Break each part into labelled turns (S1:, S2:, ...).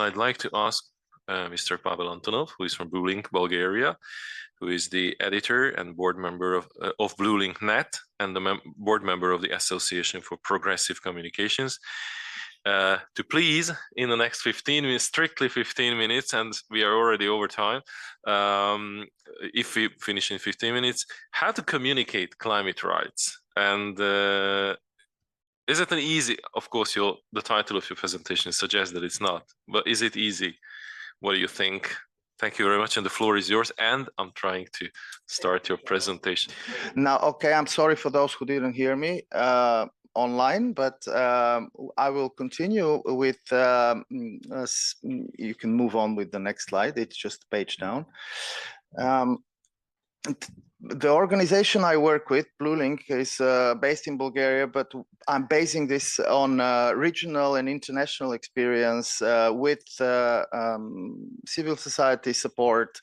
S1: I'd like to ask Mr. Pavel Antonov, who is from BlueLink, Bulgaria, who is the editor and board member of BlueLink Net and the board member of the Association for Progressive Communications, to please, in the next 15 minutes, strictly 15 minutes, and we are already over time, if we finish in 15 minutes, how to communicate climate rights. And is it an easy, of course, the title of your presentation suggests that it's not, but is it easy? What do you think? Thank you very much, and the floor is yours, and I'm trying to start your presentation.
S2: Now, okay, I'm sorry for those who didn't hear me online, but I will continue with, you can move on with the next slide, it's just a page down. The organization I work with, BlueLink, is based in Bulgaria, but I'm basing this on regional and international experience with civil society support,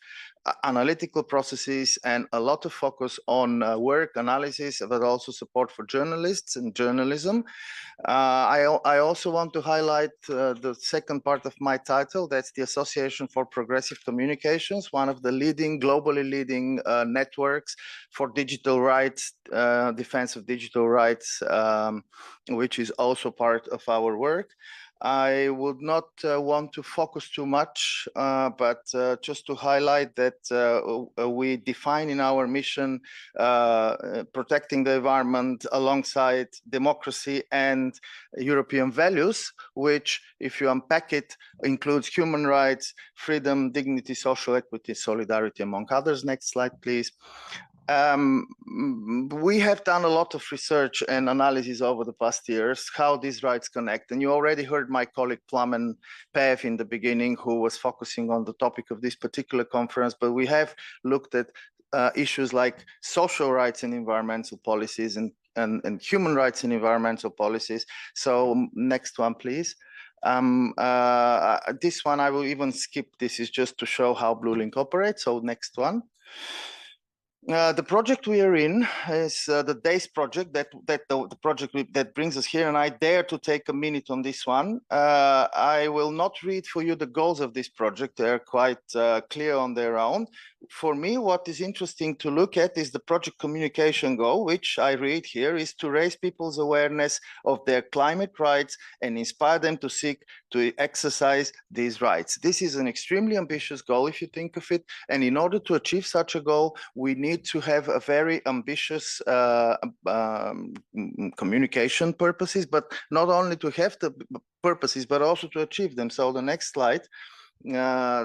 S2: analytical processes, and a lot of focus on work analysis, but also support for journalists and journalism. I also want to highlight the second part of my title, that's the Association for Progressive Communications, one of the globally leading networks for digital rights, defense of digital rights, which is also part of our work. I would not want to focus too much, but just to highlight that we define in our mission protecting the environment alongside democracy and European values, which, if you unpack it, includes human rights, freedom, dignity, social equity, solidarity, among others. Next slide, please. We have done a lot of research and analysis over the past years, how these rights connect. And you already heard my colleague Plamen Pev in the beginning, who was focusing on the topic of this particular conference, but we have looked at issues like social rights and environmental policies and human rights and environmental policies. So next one, please. This one I will even skip. This is just to show how BlueLink operates. So next one. The project we are in is the DACE project, the project that brings us here, and I dare to take a minute on this one. I will not read for you the goals of this project. They're quite clear on their own. For me, what is interesting to look at is the project communication goal, which I read here, is to raise people's awareness of their climate rights and inspire them to seek to exercise these rights. This is an extremely ambitious goal, if you think of it. And in order to achieve such a goal, we need to have a very ambitious communication purposes, but not only to have the purposes, but also to achieve them. So the next slide. I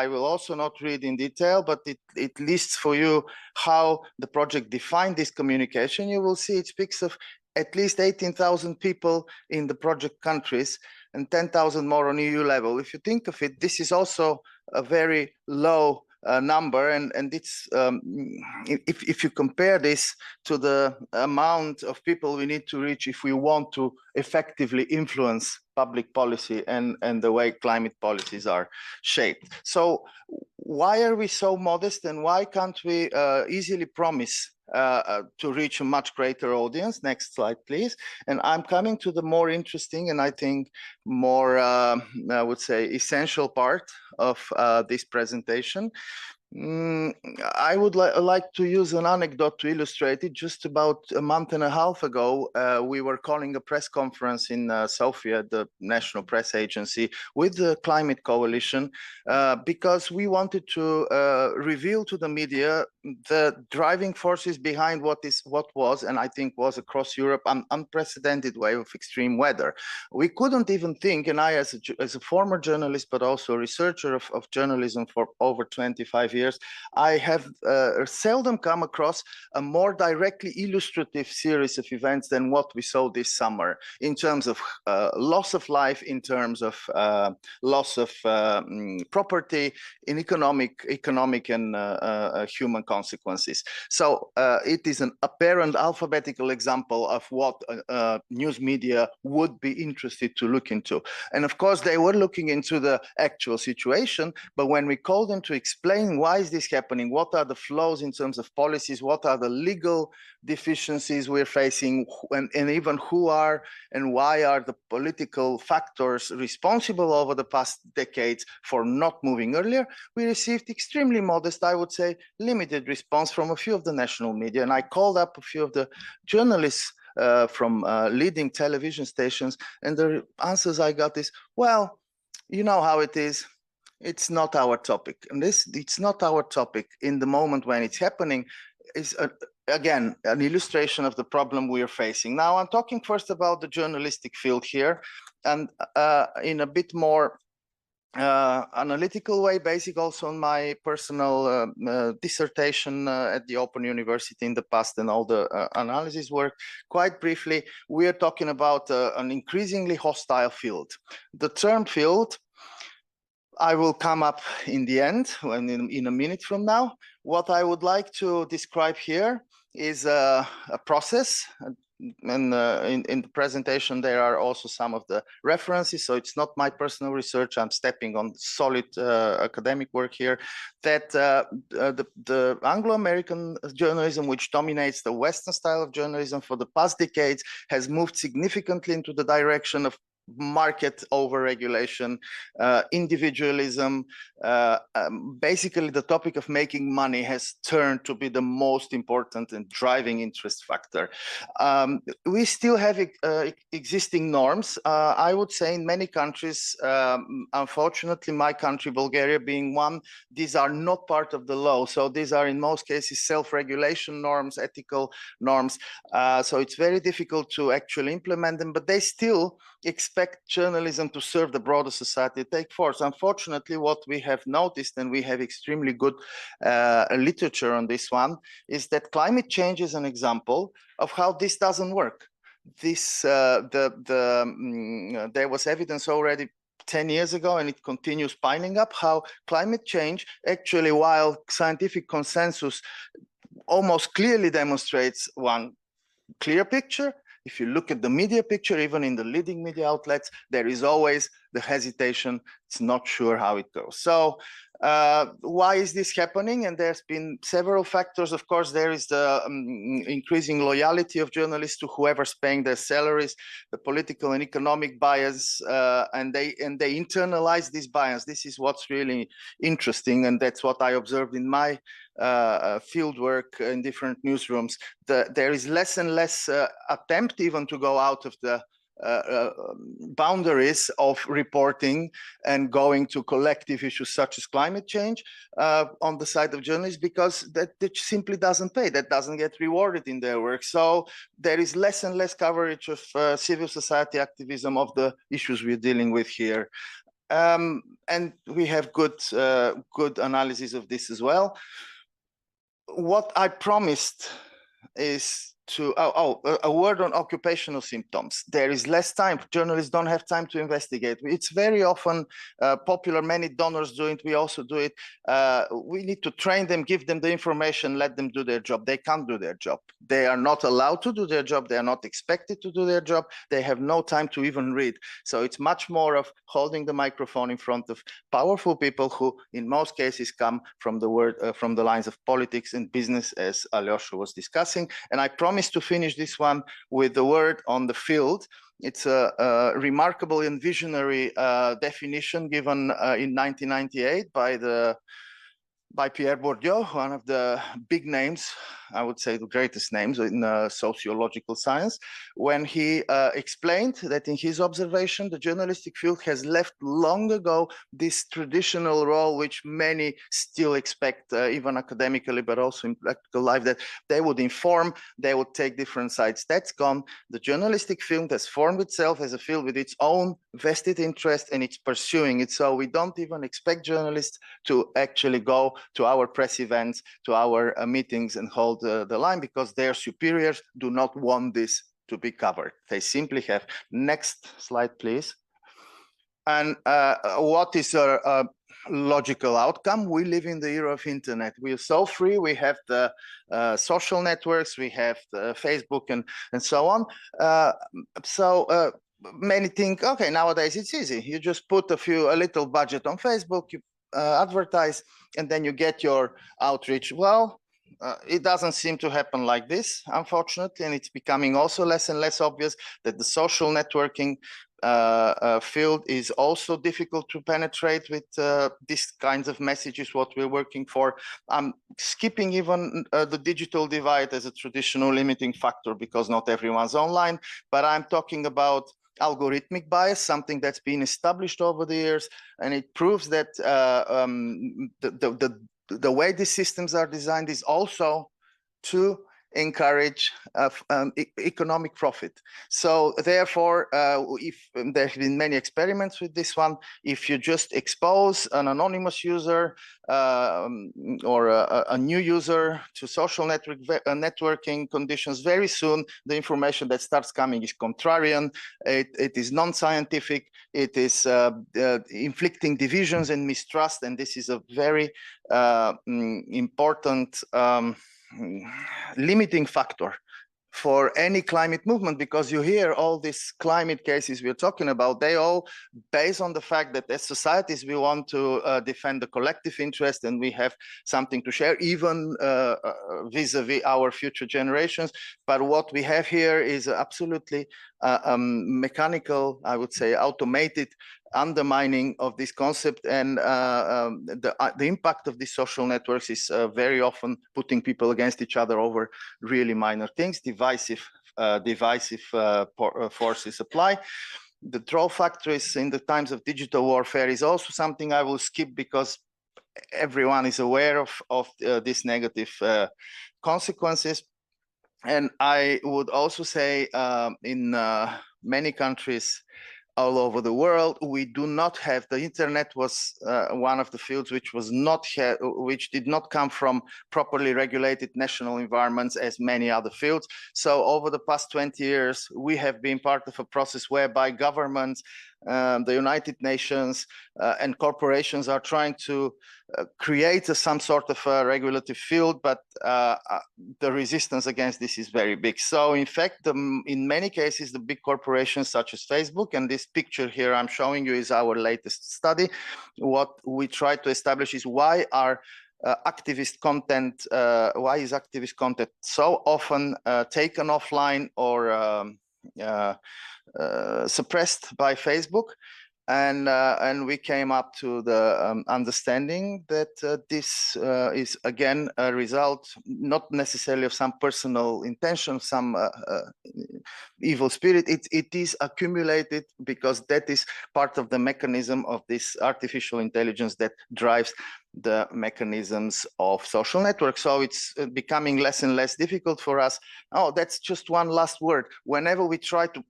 S2: will also not read in detail, but it lists for you how the project defined this communication. You will see it speaks of at least 18,000 people in the project countries and 10,000 more on EU level. If you think of it, this is also a very low number, and it's if you compare this to the amount of people we need to reach if we want to effectively influence public policy and the way climate policies are shaped. So why are we so modest, and why can't we easily promise to reach a much greater audience? Next slide, please. And I'm coming to the more interesting and I think more, I would say, essential part of this presentation. I would like to use an anecdote to illustrate it. Just about a month and a half ago, we were calling a press conference in Sofia, the national press agency, with the Climate Coalition, because we wanted to reveal to the media the driving forces behind what was, and I think was across Europe, an unprecedented wave of extreme weather. We couldn't even think, and I, as a former journalist, but also a researcher of journalism for over 25 years, I have seldom come across a more directly illustrative series of events than what we saw this summer, in terms of loss of life, in terms of loss of property, in economic and human consequences. So it is an apparent alphabetical example of what news media would be interested to look into. And of course, they were looking into the actual situation, but when we called them to explain why why is this happening? What are the flows in terms of policies? What are the legal deficiencies we're facing? And even who are and why are the political factors responsible over the past decades for not moving earlier? We received extremely modest, I would say, limited response from a few of the national media. And I called up a few of the journalists from leading television stations, and the answers I got is, well, you know how it is. It's not our topic. And it's not our topic in the moment when it's happening is, again, an illustration of the problem we are facing. Now, I'm talking first about the journalistic field here, and in a bit more analytical way, based also on my personal dissertation at the Open University in the past and all the analysis work. Quite briefly, we are talking about an increasingly hostile field. The term field, I will come up in the end, when in a minute from now. What I would like to describe here is a process. And in the presentation, there are also some of the references. So it's not my personal research. I'm stepping on solid academic work here. That the Anglo-American journalism, which dominates the Western style of journalism for the past decades, has moved significantly into the direction of market overregulation, individualism. Basically, the topic of making money has turned to be the most important and driving interest factor. We still have existing norms. I would say in many countries, unfortunately, my country, Bulgaria, being one, these are not part of the law. So these are in most cases self-regulation norms, ethical norms. So it's very difficult to actually implement them, but they still expect journalism to serve the broader society, take force. Unfortunately, what we have noticed, and we have extremely good literature on this one, is that climate change is an example of how this doesn't work. This there was evidence already 10 years ago, and it continues piling up, how climate change actually, while scientific consensus almost clearly demonstrates one clear picture, if you look at the media picture, even in the leading media outlets, there is always the hesitation. It's not sure how it goes. So why is this happening? And there's been several factors. Of course, there is the increasing loyalty of journalists to whoever's paying their salaries, the political and economic bias, and they internalize this bias. This is what's really interesting, and that's what I observed in my field work in different newsrooms. There is less and less attempt even to go out of the boundaries of reporting and going to collective issues such as climate change on the side of journalists, because that simply doesn't pay, that doesn't get rewarded in their work. So there is less and less coverage of civil society activism of the issues we're dealing with here. And we have good analysis of this as well. What I promised is to, a word on occupational symptoms. There is less time. Journalists don't have time to investigate. It's very often popular. Many donors do it. We also do it. We need to train them, give them the information, let them do their job. They can't do their job. They are not allowed to do their job. They are not expected to do their job. They have no time to even read. So it's much more of holding the microphone in front of powerful people who, in most cases, come from the lines of politics and business, as Alyosha was discussing. And I promise to finish this one with the word on the field. It's a remarkable and visionary definition given in 1998 by Pierre Bourdieu, one of the big names, I would say the greatest names in sociological science, when he explained that in his observation, the journalistic field has left long ago this traditional role which many still expect, even academically, but also in practical life, that they would inform, they would take different sides. That's gone. The journalistic field has formed itself as a field with its own vested interest, and it's pursuing it. So we don't even expect journalists to actually go to our press events, to our meetings and hold the line, because their superiors do not want this to be covered. They simply have. Next slide, please. And what is a logical outcome? We live in the era of internet. We are so free. We have the social networks, we have the Facebook and so on. Many think, okay, nowadays it's easy. You just put a little budget on Facebook, you advertise, and then you get your outreach. Well, it doesn't seem to happen like this, unfortunately, and it's becoming also less and less obvious that the social networking field is also difficult to penetrate with these kinds of messages, what we're working for. I'm skipping even the digital divide as a traditional limiting factor because not everyone's online, but I'm talking about algorithmic bias, something that's been established over the years, and it proves that the way these systems are designed is also to encourage economic profit. So therefore, if there have been many experiments with this one, if you just expose an anonymous user or a new user to social networking conditions, very soon the information that starts coming is contrarian, it is non-scientific, it is inflicting divisions and mistrust, and this is a very important limiting factor for any climate movement, because you hear all these climate cases we're talking about, they all based on the fact that as societies we want to defend the collective interest and we have something to share, even vis-a-vis our future generations. But what we have here is absolutely mechanical, I would say automated undermining of this concept, and the impact of these social networks is very often putting people against each other over really minor things. Divisive forces apply. The troll factor is in the times of digital warfare is also something I will skip because everyone is aware of these negative consequences. And I would also say in many countries all over the world, we do not have, the internet was one of the fields which did not come from properly regulated national environments as many other fields. So over the past 20 years, we have been part of a process whereby governments, the United Nations and corporations are trying to create some sort of a regulative field, but the resistance against this is very big. So in fact, in many cases, the big corporations such as Facebook, and this picture here I'm showing you is our latest study, what we try to establish is why are activist content, why is activist content so often taken offline or suppressed by Facebook, and we came up to the understanding that this is again a result not necessarily of some personal intention, some evil spirit. It is accumulated because that is part of the mechanism of this artificial intelligence that drives the mechanisms of social networks. So it's becoming less and less difficult for us. Oh, that's just one last word. Whenever we try to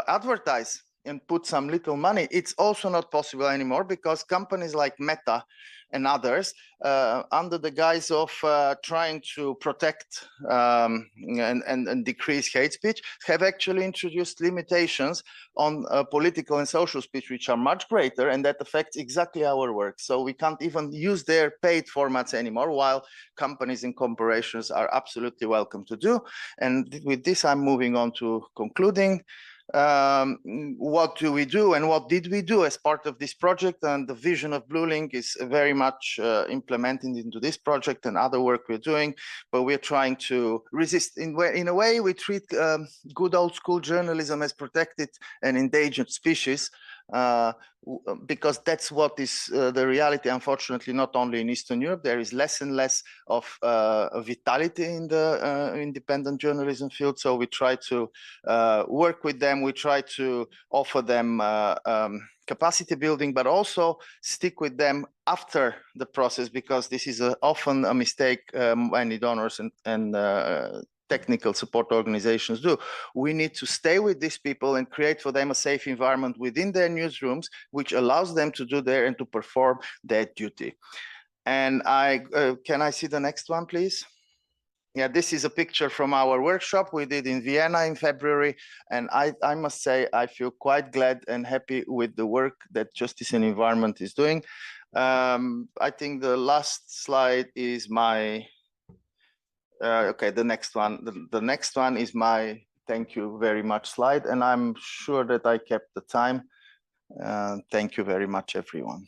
S2: advertise and put some little money, it's also not possible anymore because companies like Meta and others, under the guise of trying to protect and decrease hate speech, have actually introduced limitations on political and social speech, which are much greater, and that affects exactly our work. So we can't even use their paid formats anymore, while companies and corporations are absolutely welcome to do. And with this, I'm moving on to concluding. What do we do and what did we do as part of this project? And the vision of BlueLink is very much implemented into this project and other work we're doing, but we're trying to resist. In a way, we treat good old school journalism as protected and endangered species, because that's what is the reality. Unfortunately, not only in Eastern Europe, there is less and less of vitality in the independent journalism field. So we try to work with them. We try to offer them capacity building, but also stick with them after the process, because this is often a mistake many donors and technical support organizations do. We need to stay with these people and create for them a safe environment within their newsrooms, which allows them to do there and to perform their duty. And can I see the next one, please? Yeah, this is a picture from our workshop we did in Vienna in February. And I must say, I feel quite glad and happy with the work that Justice and Environment is doing. I think the last slide is my, okay, the next one. The next one is my thank you very much slide. And I'm sure that I kept the time. Thank you very much, everyone.